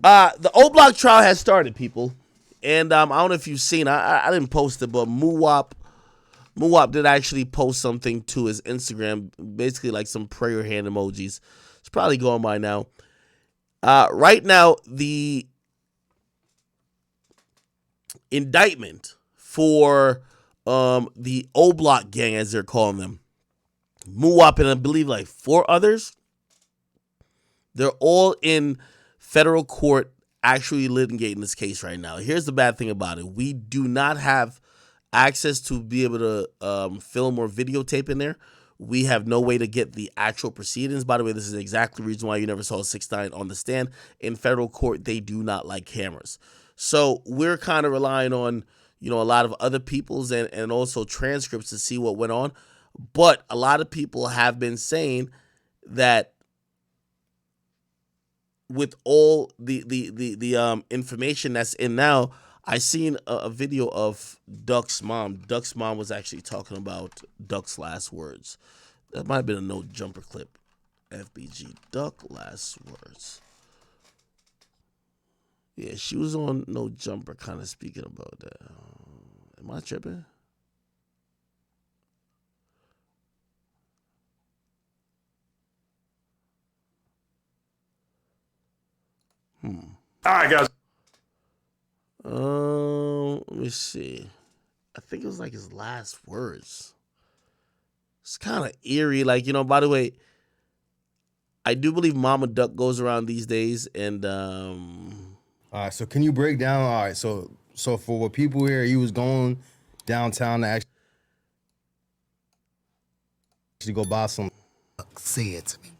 The O Block trial has started, people. And I don't know if you've seen, I didn't post it, but Muwap did actually post something to his Instagram, basically like some prayer hand emojis. It's probably going by now. Right now, the indictment for the O Block gang, as they're calling them, Muwap and I believe like 4 others, they're all in federal court actually litigating this case right now. Here's the bad thing about it. We do not have access to be able to film or videotape in there. We have no way to get the actual proceedings. By the way, this is exactly the reason why you never saw 6ix9ine on the stand. In federal court, they do not like cameras. So we're kind of relying on, a lot of other people's and also transcripts to see what went on. But a lot of people have been saying that with all the information that's in now, I seen a video of Duck's mom. Duck's mom was actually talking about Duck's last words. That might have been a no jumper clip. FBG Duck last words. Yeah, she was on No Jumper kind of speaking about that. Am I tripping? All right, guys. Let me see. I think it was like his last words. It's kind of eerie. Like, by the way, I do believe Mama Duck goes around these days. And, All right, so can you break down? All right, so for what people here, he was going downtown to actually go buy some. Said to me,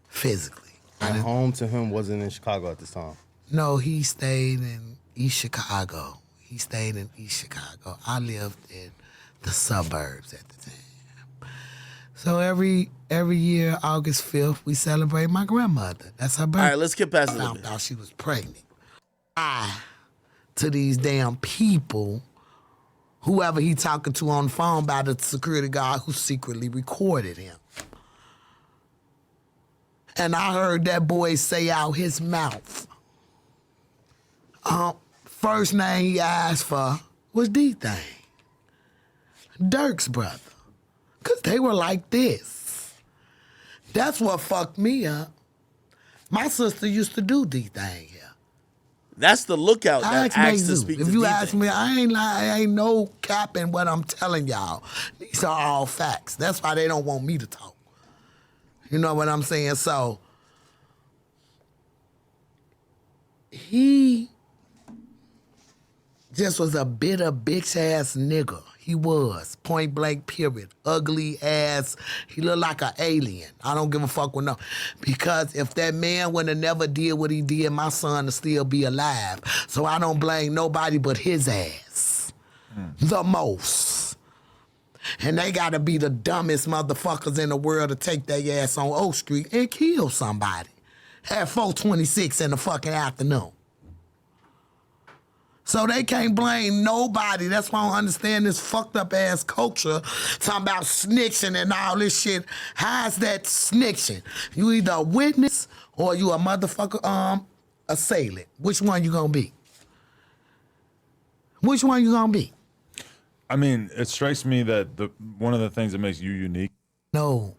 physically. And home to him wasn't in Chicago at this time. No, he stayed in East Chicago. I lived in the suburbs at the time. So every year, August 5th, we celebrate my grandmother. That's her birthday. all right, let's get past it. Found out she was pregnant. To these damn people, whoever he talking to on the phone by the security guard who secretly recorded him. And I heard that boy say out his mouth, first name he asked for was D-Thing, Dirk's brother. Because they were like this. That's what fucked me up. My sister used to do D-Thing here. That's the lookout that asked to speak to If you D-Thing. ask me, I ain't lying. I ain't no capping what I'm telling y'all. These are all facts. That's why they don't want me to talk. You know what I'm saying? So, he just was a bitter bitch-ass nigga. He was, point blank period. Ugly ass. He looked like an alien. I don't give a fuck with no. Because if that man would have never did what he did, my son would still be alive. So I don't blame nobody but his ass. The most. And they gotta be the dumbest motherfuckers in the world to take their ass on Oak Street and kill somebody at 4:26 in the fucking afternoon. So they can't blame nobody. That's why I don't understand this fucked up ass culture talking about snitching and all this shit. How's that snitching? You either a witness or you a motherfucker assailant. Which one you gonna be? Which one you gonna be? I mean, it strikes me that one of the things that makes you unique. No,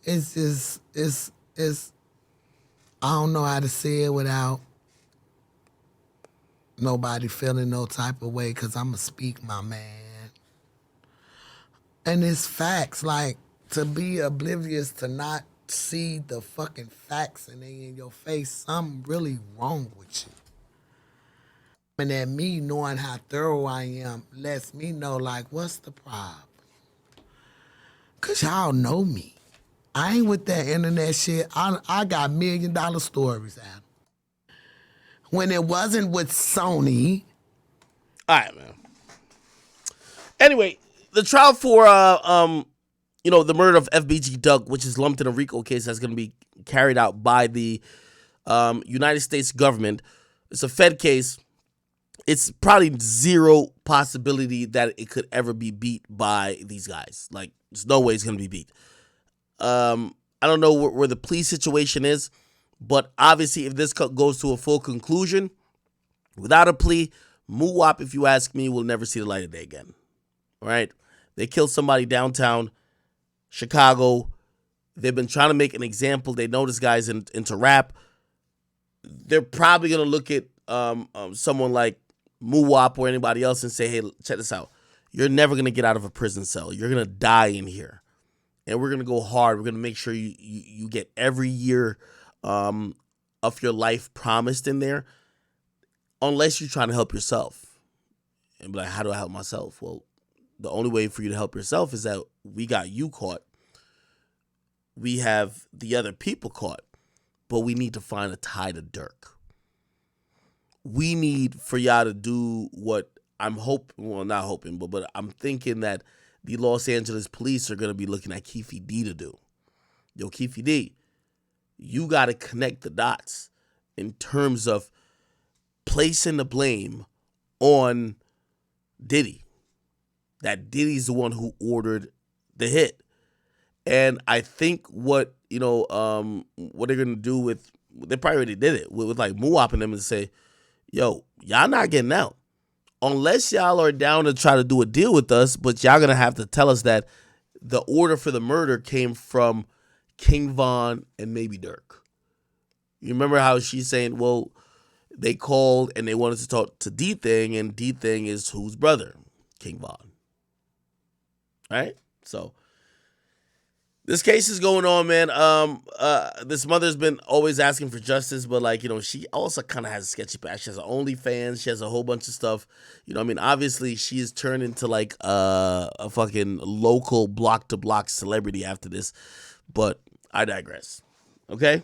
it's I don't know how to say it without nobody feeling no type of way, because I'ma speak my man. And it's facts, like, to be oblivious to not see the fucking facts and they in your face, something really wrong with you. And at me knowing how thorough I am lets me know, like, what's the problem? Because y'all know me. I ain't with that internet shit. I got $1 million stories out. When it wasn't with Sony. All right, man. Anyway, the trial for the murder of FBG Duck, which is lumped in a RICO case, that's going to be carried out by the United States government. It's a Fed case. It's probably zero possibility that it could ever be beat by these guys. Like, there's no way it's going to be beat. I don't know where the plea situation is, but obviously if this goes to a full conclusion, without a plea, Muwap, if you ask me, will never see the light of day again. All right? They killed somebody downtown Chicago. They've been trying to make an example. They know this guy's into rap. They're probably going to look at someone like Muwap or anybody else and say, hey, check this out. You're never going to get out of a prison cell. You're going to die in here. And we're going to go hard. We're going to make sure you get every year of your life promised in there, unless you're trying to help yourself. And be like, how do I help myself? Well, the only way for you to help yourself is that we got you caught. We have the other people caught. But we need to find a tie to Dirk. We need for y'all to do what I'm hoping, well, not hoping, but I'm thinking that the Los Angeles police are going to be looking at Keefe D to do. Yo, Keefe D, you got to connect the dots in terms of placing the blame on Diddy. That Diddy's the one who ordered the hit. And I think what they're going to do with, they probably already did it, with like Muwap and them, and say, yo, y'all not getting out. Unless y'all are down to try to do a deal with us, but y'all going to have to tell us that the order for the murder came from King Von and maybe Dirk. You remember how she's saying, well, they called and they wanted to talk to D-Thing, and D-Thing is whose brother? King Von. Right? So this case is going on, man. This mother's been always asking for justice, but she also kind of has a sketchy past. She has an OnlyFans. She has a whole bunch of stuff. Obviously she has turned into like a fucking local block to block celebrity after this, but I digress. Okay.